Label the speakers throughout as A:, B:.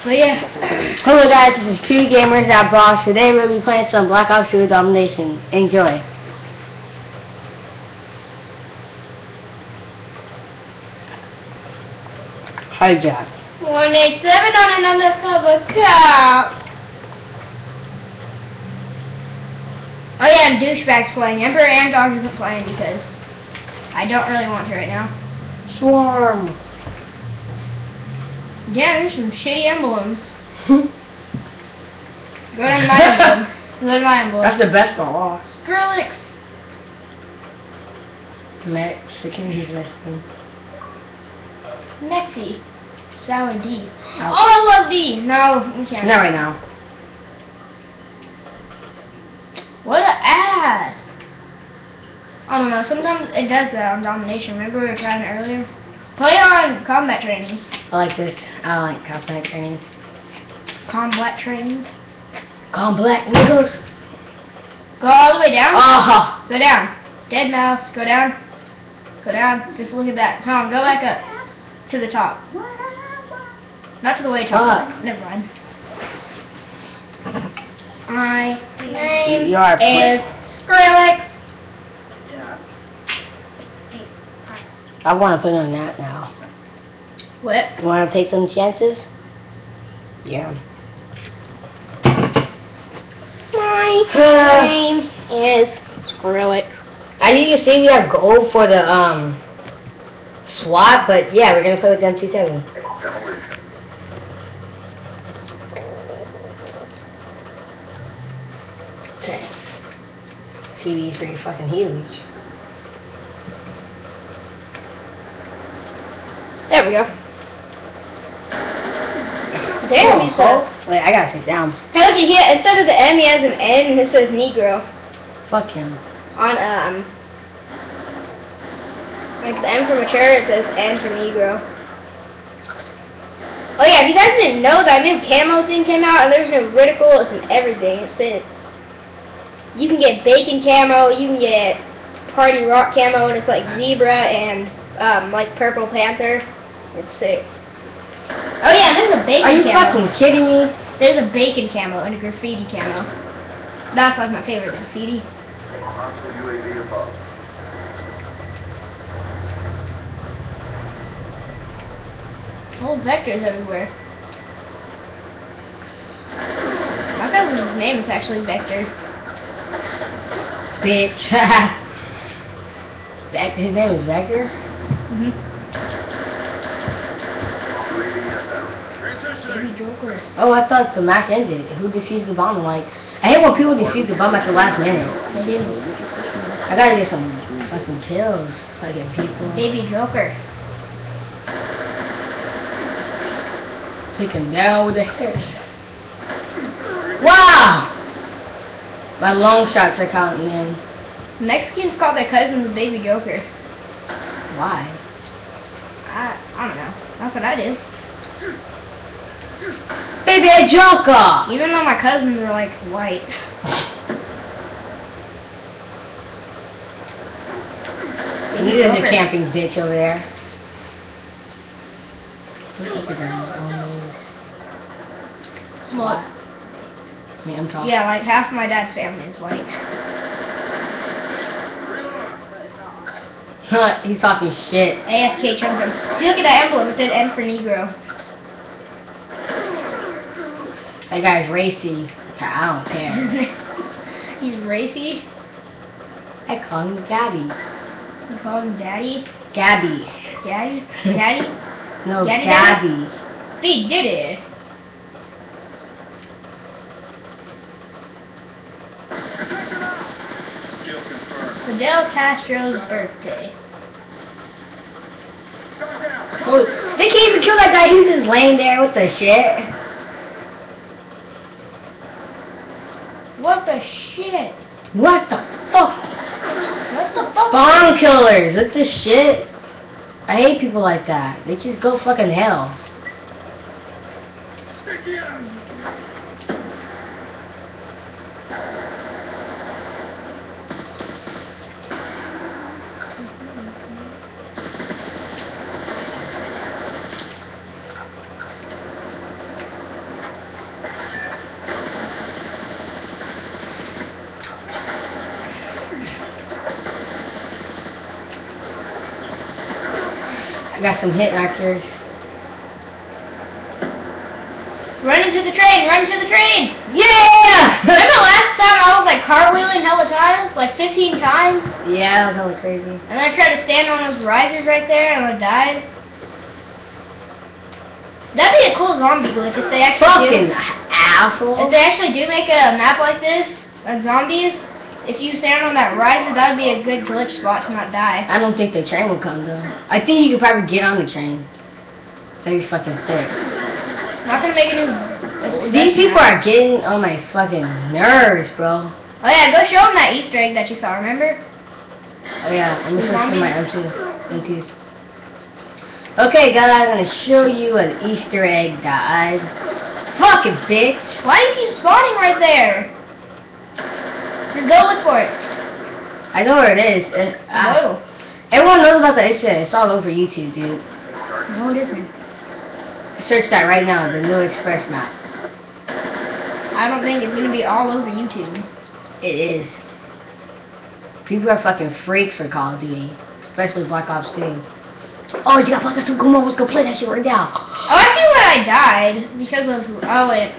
A: But yeah. Hello guys, this is True Gamers at Bronx. Today we'll be playing some Black Ops 2 Domination. Enjoy. Hijack.
B: 187 on an undercover cop. Oh yeah, and Douchebag's playing. Emperor and Dog isn't playing because I don't really want to right now.
A: Swarm.
B: Yeah, there's some shitty emblems. Go to my emblem. Go to my emblem.
A: That's the best one. Oh.
B: Skrillex.
A: Mexican, he's Mexican.
B: Nexy. Sour D.
A: Oh.
B: Oh, I love D. No, we can't.
A: Not right now.
B: What an ass. I don't know, sometimes it does that on Domination. Remember we were trying it earlier? Play on combat training.
A: I like this. I like combat training.
B: Combat training.
A: Combat niggas.
B: Go all the way down.
A: Oh.
B: Go down. Dead mouse. Go down. Go down. Just look at that. Come on, go back up. To the top. Not to the way top. Never mind. My name is Skrillex.
A: I want to put on that now.
B: What?
A: You want to take some chances? Yeah.
B: My name is Skrillex.
A: I need to see we have gold for the SWAT, but yeah, we're gonna play with M27. Okay. CD's pretty fucking huge.
B: There we go. Damn, you said.
A: Wait, I gotta sit down.
B: Hey, look, here, instead of the M, he has an N, and it says Negro.
A: Fuck him.
B: On, like the M for mature, it says N for Negro. Oh yeah, if you guys didn't know, that new camo thing came out, and there's no reticles and everything. It's sick. You can get bacon camo, you can get party rock camo, and it's like zebra and, like purple panther. It's sick. Oh yeah, there's a bacon camo.
A: Are you fucking kidding me?
B: There's a bacon camo and a graffiti camo. That's like my favorite, graffiti. Whole vectors everywhere. My cousin's name is actually Vector.
A: Bitch. His name is Vector?
B: Mm-hmm. Baby Joker.
A: Oh, I thought the match ended. Who defused the bomb? Like, I hate when people defuse the bomb at the last minute.
B: I do.
A: I gotta get some fucking kills. Fucking people.
B: Baby Joker.
A: Take him down with the head. Wow! My long shots are counting in.
B: Mexicans call their cousins Baby Joker.
A: Why?
B: I don't know. That's what I do.
A: Baby Joker!
B: Even though my cousins are like white.
A: There's a camping bitch over there.
B: What?
A: I mean, I'm talking.
B: Yeah, like half of my dad's family is white.
A: He's talking shit.
B: AFK chunkum. You look at that emblem, it said N for Negro.
A: That guy's racy. I don't care.
B: He's racy?
A: I call him Gabby.
B: You call him Daddy?
A: Gabby.
B: Daddy? Daddy?
A: No,
B: Daddy,
A: Gabby.
B: He did it. Fidel Castro's birthday.
A: Oh, they can't even kill that guy. He's just laying there with the shit.
B: What the shit?
A: What the fuck?
B: What the fuck?
A: Bomb killers. What the shit? I hate people like that. They just go fucking hell. I got some hit markers.
B: Run into the train! Run into the train!
A: Yeah!
B: Remember last time I was like cartwheeling hella times? Like 15 times?
A: Yeah, that was hella crazy.
B: And then I tried to stand on those risers right there and I died. That'd be a cool zombie glitch if they actually
A: Fucking asshole.
B: If they actually do make a map like this, of zombies, if you stand on that riser, that'd be a good glitch spot to not die.
A: I don't think the train will come though. I think you could probably get on the train. That'd be fucking sick.
B: Not gonna make a new...
A: These people are getting on my fucking nerves, bro.
B: Oh yeah, go show them that Easter egg that you saw, remember?
A: Oh yeah, I'm just looking at my M2s. Okay guys, I'm gonna show you an Easter egg, guys. Fucking bitch.
B: Why do you keep spawning right there? Just go look for it.
A: I know where it is. Everyone knows about the Easter egg. It's all over YouTube, dude.
B: No, it isn't.
A: Search that right now, the New Express map.
B: I don't think it's gonna be all over YouTube.
A: It is. People are fucking freaks for Call of Duty. Especially Black Ops 2. Oh, you got fucking some come on, let's go play that shit right now.
B: Oh, I see when I died because of wait.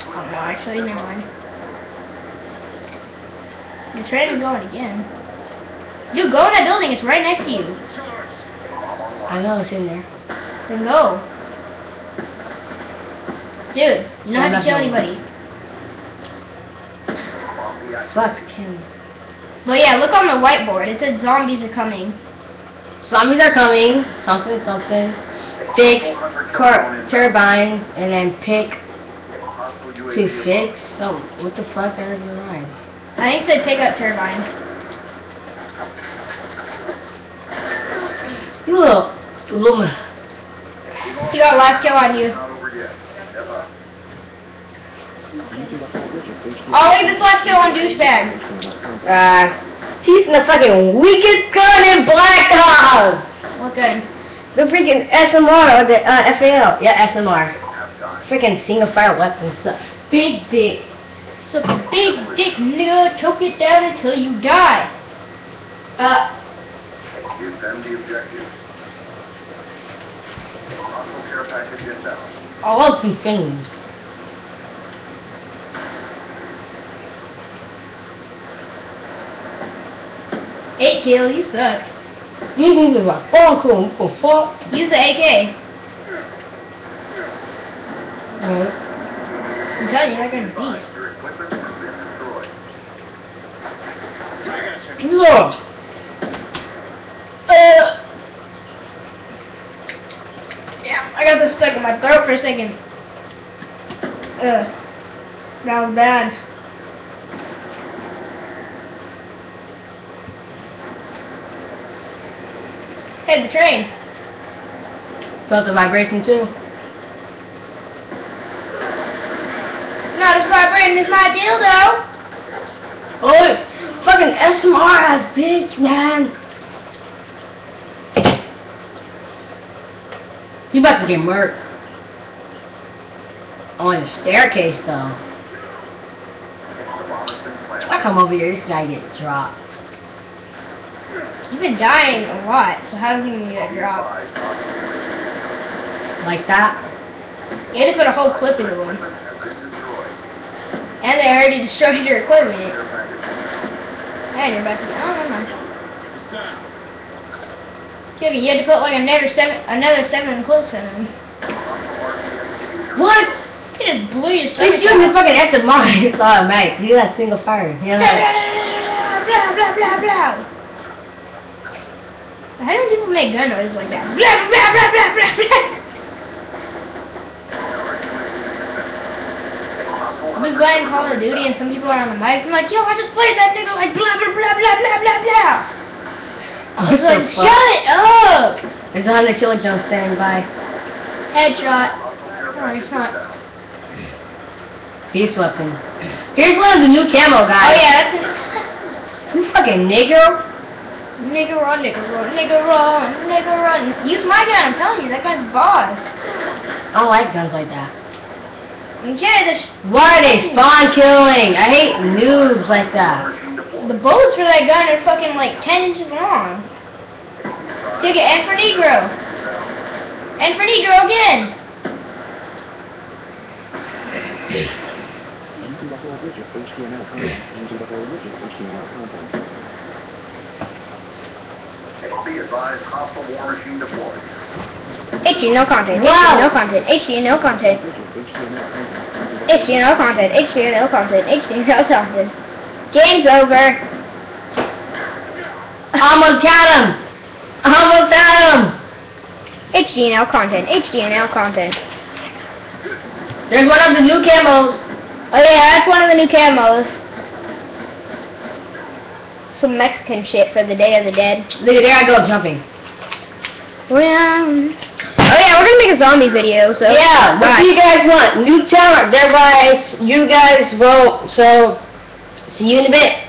B: Oh no, actually never mind. The train is going again. Dude, go in that building, it's right next to you.
A: I know it's in there.
B: Then go. Dude, you don't have to kill anybody.
A: Fuck him.
B: But yeah, look on the whiteboard. It said zombies are coming.
A: Zombies are coming. Something, something. Fix turbines and then pick to fix. So what the fuck are you doing?
B: I think it said pick up turbine.
A: You little.
B: He got last kill on you. Oh, look at this last kill on douchebag.
A: He's the fucking weakest gun in Black Ops.
B: What gun?
A: The freaking SMR or the FAL. Yeah, SMR. Freaking single fire weapon stuff. Big dick.
B: So big dick nigga, choke it down until you die.
C: Give them the objective. Hostile care package inbound.
A: I love these things.
B: Eight kill, you suck.
A: You need to like phone call for fuck.
B: Use the AK. I'm telling you, you're not gonna beat.
C: Your equipment has been destroyed.
A: Look.
B: Yeah, I got this stuck in my throat for a second. That was bad. Hey, the train.
A: Felt the vibration too.
B: Not as vibrating as my dildo.
A: Oh, fucking SMR ass bitch, man. You about to get murked. On the staircase though. I come over here, this guy gets dropped.
B: You've been dying a lot, so how does he even get a drop?
A: Like that?
B: You had to put a whole clip into one. And they already destroyed your equipment. And you're about to be, oh, never mind. Okay, you had to put like another seven clips in them.
A: What?
B: It just blew your
A: They
B: stomach
A: shooting the
B: out.
A: fucking SMR. It's automatic. Do that single fire. You know?
B: Blah, blah, blah, blah. How do people make gun noises like that? Blah, blah, blah, blah, blah, blah. I'm playing Call of Duty and some people are on the mic. I'm like, yo, I just played that nigga like blah, blah, blah, blah, blah, blah, blah. I was like, shut up!
A: There's a 100 kilojoules standing by.
B: Headshot. Oh, it's not.
A: Peace weapon. Here's one of the new camo guys.
B: Oh, yeah, that's it.
A: You fucking nigger.
B: Nigga run, nigga run, nigga run, nigga run. Use my gun, I'm telling you, that guy's boss.
A: I don't like guns like that.
B: Okay,
A: Why are they spawn killing? I hate noobs like that.
B: the bullets for that gun are fucking like 10 inches long. Ticket N for Negro. N for Negro again.
C: Be advised, hostile war machine deployed.
B: HTML content.
A: Wow.
B: HTML content. HTML content. HTML content. HTML content. HTML content. Game's over.
A: Almost got him. Almost got him.
B: HTML content. HTML content.
A: There's one of the new camos.
B: Oh yeah, that's one of the new camos. Some Mexican shit for the Day of the Dead.
A: Look, there I go jumping.
B: Oh yeah, we're gonna make a zombie video. So
A: Yeah, what do you guys want? New challenge. Everybody, you guys vote. So, see you in a bit.